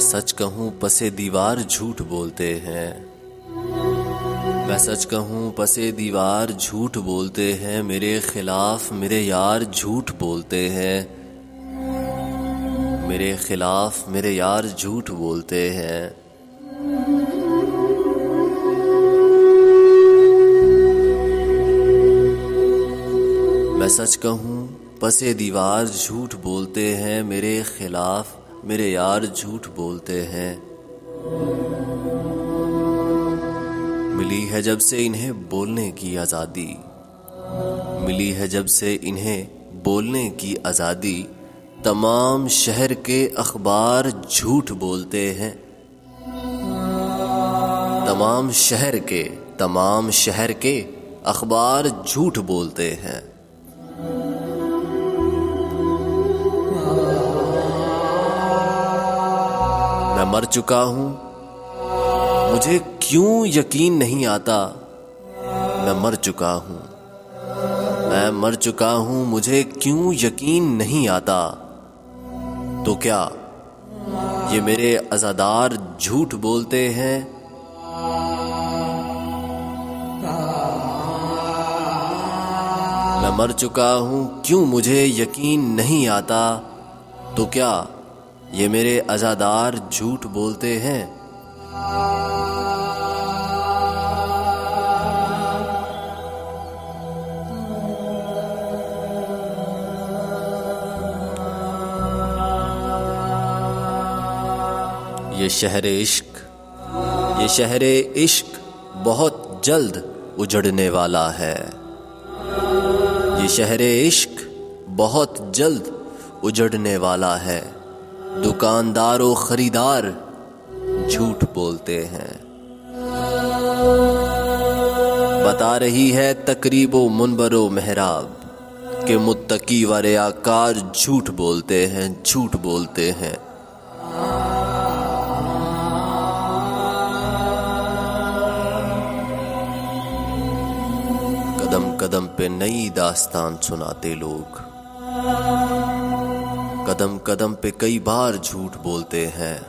सच कहूं पसे दीवार झूठ बोलते हैं। मैं सच कहूं पसे दीवार झूठ बोलते हैं। मेरे खिलाफ मेरे यार झूठ बोलते हैं। मेरे खिलाफ मेरे यार झूठ बोलते हैं। मैं सच कहूं पसे दीवार झूठ बोलते हैं। मेरे खिलाफ मेरे यार झूठ बोलते हैं। मिली है जब से इन्हें बोलने की आज़ादी, मिली है जब से इन्हें बोलने की आज़ादी। तमाम शहर के अखबार झूठ बोलते हैं। तमाम शहर के अखबार झूठ बोलते हैं। मैं मर चुका हूं, मुझे क्यों यकीन नहीं आता। मैं मर चुका हूं, मुझे क्यों यकीन नहीं आता। तो क्या ये मेरे अज़ादार झूठ बोलते हैं? मैं मर चुका हूं, क्यों मुझे यकीन नहीं आता। तो क्या ये मेरे अज़ादार झूठ बोलते हैं? ये शहर इश्क बहुत जल्द उजड़ने वाला है। ये शहर इश्क बहुत जल्द उजड़ने वाला है। दुकानदार और खरीदार झूठ बोलते हैं। बता रही है तकरीबो मुनबरो मेहराब के मुत्तकी व रियाकार झूठ बोलते हैं। कदम कदम पे नई दास्तान सुनाते लोग, कदम कदम पे कई बार झूठ बोलते हैं।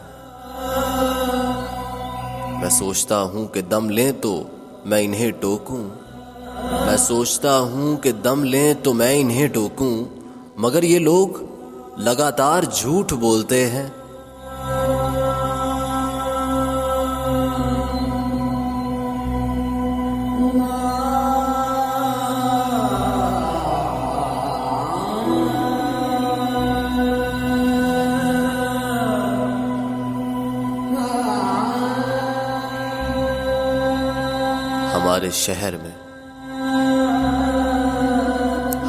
मैं सोचता हूं कि दम लें तो मैं इन्हें टोकूं। मैं सोचता हूं कि दम लें तो मैं इन्हें टोकूं, मगर ये लोग लगातार झूठ बोलते हैं।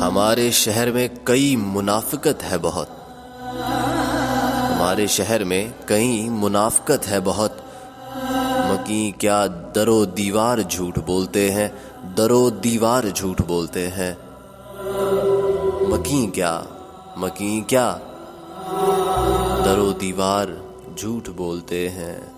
हमारे शहर में कई मुनाफिकत है बहुत। हमारे शहर में कई मुनाफिकत है बहुत। मकी क्या दरो दीवार झूठ बोलते हैं। दरो दीवार झूठ बोलते हैं। मकी क्या दरो दीवार झूठ बोलते हैं।